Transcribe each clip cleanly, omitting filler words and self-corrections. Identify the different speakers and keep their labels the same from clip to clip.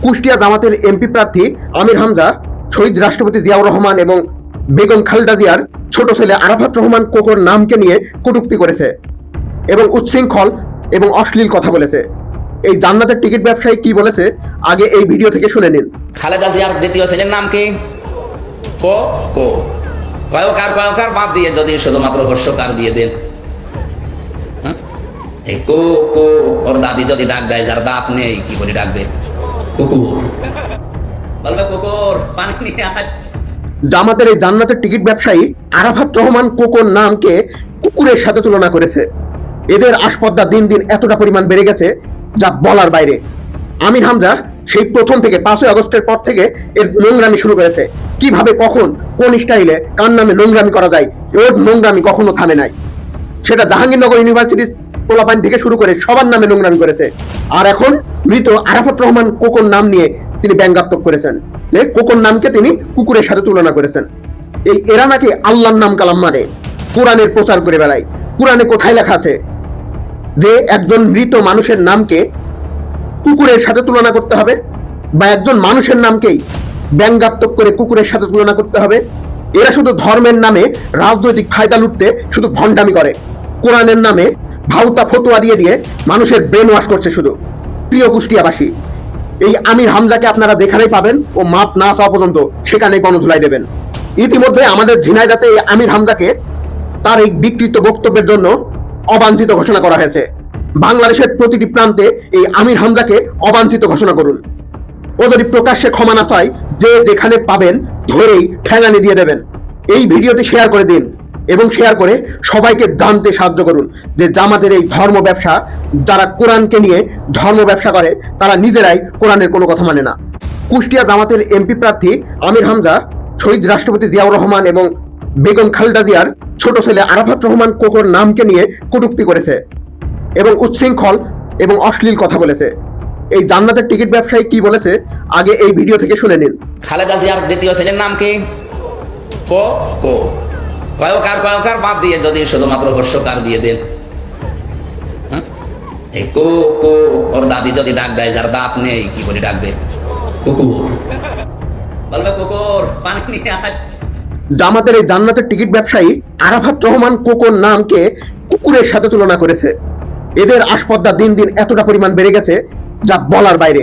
Speaker 1: কুষ্টিয়া জামাতের এমপি প্রার্থী আমির হামজা শহীদ রাষ্ট্রপতি জিয়াউর রহমান এবং বেগম খালেদা জিয়ার ছোট ছেলে আরাফাত রহমান কোকোর নামকে নিয়ে কটূক্তি করেছে এবং উচ্ছৃঙ্খল এবং অশ্লীল কথা বলেছে। এই জান্নাতের টিকিট ব্যবসায়ী কি বলেছে আগে এই ভিডিও থেকে শুনে নিন।
Speaker 2: খালেদা জিয়ার দ্বিতীয় ছেলের নাম কি? কো কো কয়কার বাদ দিয়ে যদি শুধুমাত্র হর্ষকার দিয়ে দেন, এই কো কো ওর দাদি যদি ডাক দেয় যার দাঁত নেই কি করে ডাকবে? কুকুর বলবে কুকুর পানি নিয়ে আয়।
Speaker 1: জামাতের এই জান্নাতের টিকিট ব্যবসায়ী আরাফাত রহমান কোকোর নামকে কুকুরের সাথে তুলনা করেছে। এদের আসপদ্দা দিন দিন এতটা পরিমাণ বেড়ে গেছে যা বলার বাইরে। আমির হামজা সেই প্রথম থেকে 5ই আগস্টের পর থেকে এর নোংরামি শুরু করেছে। কিভাবে কখন কোন স্টাইলে কার নামে নোংরামি করা যায়, ওর নোংরামি কখনো থামে নাই। সেটা জাহাঙ্গীরনগর ইউনিভার্সিটির পোলাপাইন থেকে শুরু করে সবার নামে নোংরামি করেছে। আর এখন মৃত আরাফাত রহমান কোকোর নাম নিয়ে তিনি ব্যঙ্গাত্মক করেছেন। কোকোর নামকে তিনি কুকুরের সাথে তুলনা করেছেন। এরা নাকি আল্লাহর নাম কালাম মানে কোরআনের প্রচার করে বেড়ায়। কোরআনে কোথায় লেখা আছে যে একজন মৃত মানুষের নামকে কুকুরের সাথে তুলনা করতে হবে, বা একজন মানুষের নামকেই ব্যঙ্গাত্মক করে কুকুরের সাথে তুলনা করতে হবে? এরা শুধু ধর্মের নামে রাজনৈতিক ফায়দা লুটতে শুধু ভণ্ডামি করে। কোরআনের নামে ভাউতা ফতোয়া দিয়ে দিয়ে মানুষের ব্রেন ওয়াশ করছে শুধু। প্রিয় কুষ্টিয়াবাসী, এই আমির হামজাকে আপনারা যেখানেই পাবেন ও মাপ না চাওয়া পর্যন্ত সেখানে গণধুলাই দেবেন। ইতিমধ্যে আমাদের ঝিনাইদহে এই আমির হামজাকে তার এই বিকৃত বক্তব্যের জন্য অবাঞ্ছিত ঘোষণা করা হয়েছে। বাংলাদেশের প্রতিটি প্রান্তে এই আমির হামজাকে অবাঞ্ছিত ঘোষণা করুন। ও যদি প্রকাশ্যে ক্ষমা না চায়, যে যেখানে পাবেন ধরেই ঠ্যাঙানি দিয়ে দেবেন। এই ভিডিওটি শেয়ার করে দিন এবং শেয়ার করে সবাইকে জানতে সাহায্য করুন যে জামাতের এই ধর্ম ব্যবসা, যারা কোরআনকে নিয়ে ধর্ম ব্যবসা করে, তারা নিজেরাই কোরআনের কোনো কথা মানে না। কুষ্টিয়া জামাতের এমপি প্রার্থী আমির হামজা শহীদ রাষ্ট্রপতি জিয়াউর রহমান এবং বেগম খালেদা জিয়ার ছোট ছেলে আরাফাত রহমান কোকোর নামকে নিয়ে কটূক্তি করেছে এবং উচ্ছৃঙ্খল এবং অশ্লীল কথা বলেছে। এই জান্নাতের টিকিট ব্যবসায়ী কি বলেছে আগে এই ভিডিও থেকে শুনে নিন।
Speaker 2: খালেদা জিয়ার দ্বিতীয় ছেলের নাম কি? কো কো কয়কার বাদ দিয়ে যদি শুধুমাত্র হর্ষকার দিয়ে দেন, এই কো কো ওর দাদি যদি ডাক দেয় যার দাঁত নেই কি করে ডাকবে? কুকুর বলবে কুকুর পানি নিয়ে আয়।
Speaker 1: জামাতের এই জান্নাতের টিকিট ব্যবসায়ী আরাফাত রহমান কোকোর নামকে কুকুরের সাথে তুলনা করেছে। এদের আসপদ্দা দিন দিন এতটা পরিমাণ বেড়ে গেছে যা বলার বাইরে।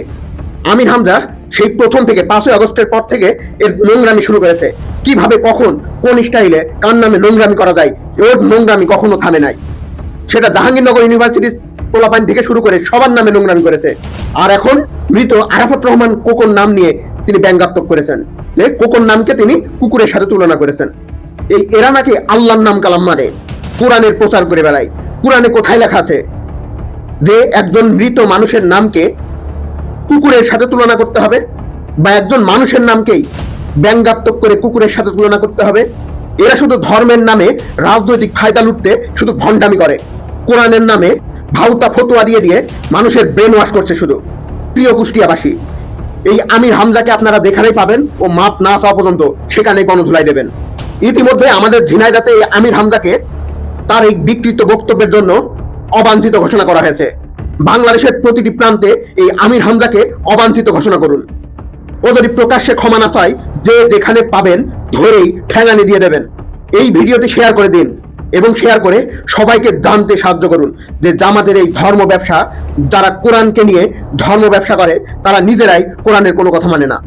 Speaker 1: আমির হামজা সেই প্রথম থেকে 5ই আগস্টের পর থেকে এর নোংরামি শুরু করেছে। কিভাবে কখন কোন স্টাইলে কার নামে নোংরামি করা যায়, ওর নোংরামি কখনো থামে নাই। সেটা জাহাঙ্গীরনগর ইউনিভার্সিটির পোলাপাইন থেকে শুরু করে সবার নামে নোংরামি করেছে। আর এখন মৃত আরাফাত রহমান কোকোর নাম নিয়ে তিনি ব্যঙ্গাত্মক করেছেন। কোকোর নামকে তিনি কুকুরের সাথে তুলনা করেছেন। এরা নাকি আল্লাহর নাম কালাম মানে কোরআনের প্রচার করে বেড়ায়। কোরআনে কোথায় লেখা আছে যে একজন মৃত মানুষের নামকে কুকুরের সাথে তুলনা করতে হবে, বা একজন মানুষের নামকেই ব্যঙ্গাত্মক করে কুকুরের সাথে তুলনা করতে হবে? এরা শুধু ধর্মের নামে রাজনৈতিক ফায়দা লুটতে শুধু ভণ্ডামি করে। কোরআনের নামে ভাউতা ফতোয়া দিয়ে দিয়ে মানুষের ব্রেন ওয়াশ করছে শুধু। প্রিয় কুষ্টিয়াবাসী, এই আমির হামজাকে আপনারা যেখানেই পাবেন ও মাপ না চাওয়া পর্যন্ত সেখানে গণধুলাই দেবেন। ইতিমধ্যে আমাদের ঝিনাইদহে এই আমির হামজাকে তার এই বিকৃত বক্তব্যের জন্য অবাঞ্ছিত ঘোষণা করা হয়েছে। বাংলাদেশের প্রতিটি প্রান্তে এই আমির হামজাকে অবাঞ্ছিত ঘোষণা করুন। ও যদি প্রকাশ্যে ক্ষমা না চায়, যে যেখানে পাবেন ধরেই ঠ্যাঙানি দিয়ে দেবেন। এই ভিডিওটি শেয়ার করে দিন এবং শেয়ার করে সবাইকে জানতে সাহায্য করুন যে জামাতের এই ধর্ম ব্যবসা, যারা কোরআনকে নিয়ে ধর্ম ব্যবসা করে, তারা নিজেরাই কোরআনের কোনো কথা মানে না।